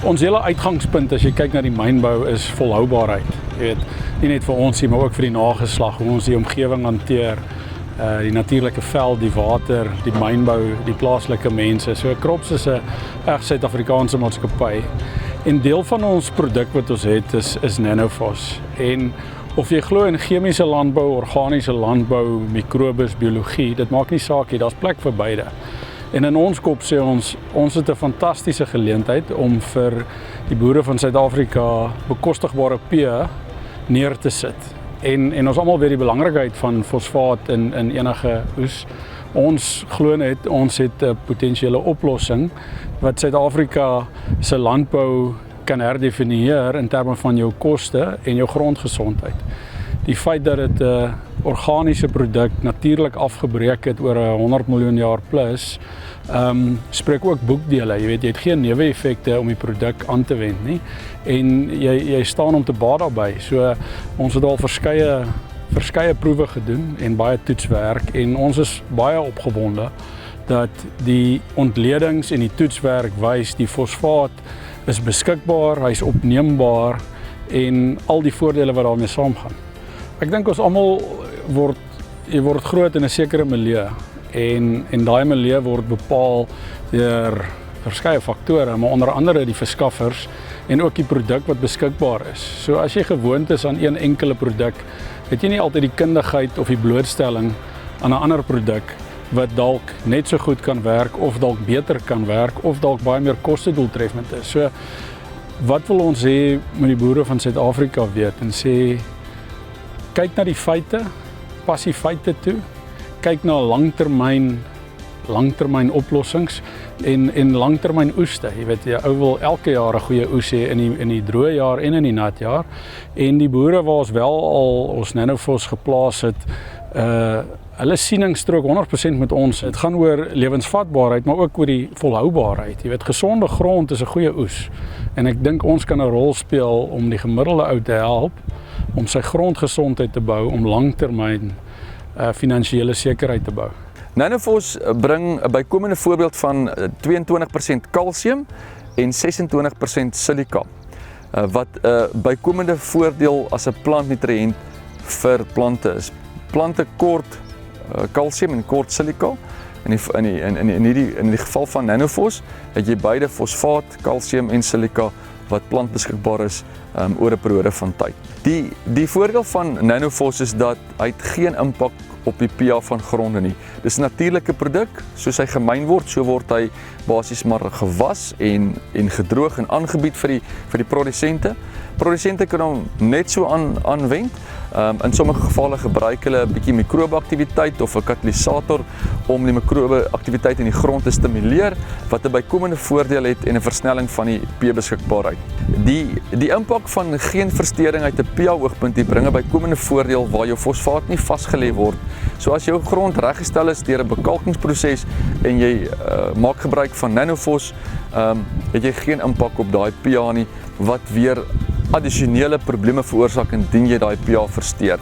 Ons hele uitgangspunt as jy kyk na die mynbou is volhoubaarheid. Jy weet, nie net vir ons nie, maar ook vir die nageslag, hoe ons die omgewing hanteer, die natuurlike veld, die water, die mynbou, die plaaslike mense. So Crops is 'n reg Suid-Afrikaanse maatskappy. En deel van ons produk wat ons het is Nanofos. En of jy glo in chemiese landbou, organiese landbou, mikrobes, biologie, dit maak nie saak nie, daar's plek vir beide. En in ons kop sê ons het 'n fantastiese geleentheid om vir die boere van Suid-Afrika bekostigbare P neer te sit. En ons almal weet die belangrikheid van fosfaat in enige oes. Ons glo net ons het 'n potensiële oplossing wat Suid-Afrika se landbou kan herdefinieer in terme van jou koste en jou grondgesondheid. Die feit dat dit 'n organiese produk natuurlik afgebreek het oor 100 miljoen jaar plus, spreek ook boekdele. Jy weet, jy het geen neeweffekte om die produk aan te wend nie en jy staan om te baat daarbey. So ons het al verskeie proewe gedoen en baie toetswerk en ons is baie opgewonde dat die ontledings en die toetswerk wys die fosfaat is beskikbaar, hy's opneembaar en al die voordele wat daarmee saamgaan. Ek dink ons almal word groot in 'n sekere milieu en daai milieu word bepaal deur verskeie faktore, maar onder andere die verskaffers en ook die produk wat beskikbaar is. So as jy gewoond is aan een enkele produk, het jy nie altyd die kundigheid of die blootstelling aan 'n ander produk wat dalk net so goed kan werk of dalk beter kan werk of dalk baie meer kostedoeltreffend is. So wat wil ons hê met die boere van Suid-Afrika weet en sê kyk na die feite, pas die feite toe, kyk na langtermyn oplossings en langtermyn oeste. Jy weet, jy ou wil elke jaar 'n goeie oes hê in die droë jaar en in die nat jaar. En die boere waar ons wel al ons Nanofos geplaas het, hulle sieningsstrook 100% met ons. Dit gaan oor lewensvatbaarheid, maar ook oor die volhoubaarheid. Jy weet, gesonde grond is 'n goeie oes. En ek dink ons kan 'n rol speel om die gemiddelde ou te help om sy grondgesondheid te bou, om langtermyn finansiële sekerheid te bou. Nanofos bring 'n bykomende voorbeeld van 22% kalsium en 26% silika, wat 'n bykomende voordeel as 'n plantnutriënt vir plante is. Plante kort kalsium en kort silika. In die geval van Nanofos het jy beide fosfaat, kalsium en silika wat plantbeskikbaar is oor 'n periode van tyd. Die voordeel van Nanofos is dat hy het geen impak op die pH van gronde nie. Dis 'n natuurlike produk, soos hy gemyn word, so word hy basies maar gewas en gedroog en aangebied vir die produsente. Produsente kan hom net so aanwend. In sommige gevalle gebruik hulle 'n bietjie mikrobeaktiwiteit of 'n katalisator om die mikrobeaktiwiteit in die grond te stimuleer, wat 'n bykomende voordeel het en 'n versnelling van die pH-beskikbaarheid. Die impak van geen versteuring uit 'n pH-oogpunt bring 'n bykomende voordeel waar jou fosfaat nie vasgelê word. So as jou grond reggestel is deur 'n bekalkingsproses en jy maak gebruik van Nanofos, het jy geen impak op daai pH nie, wat weer addisionele probleme veroorsaak indien jy daai pH versteur.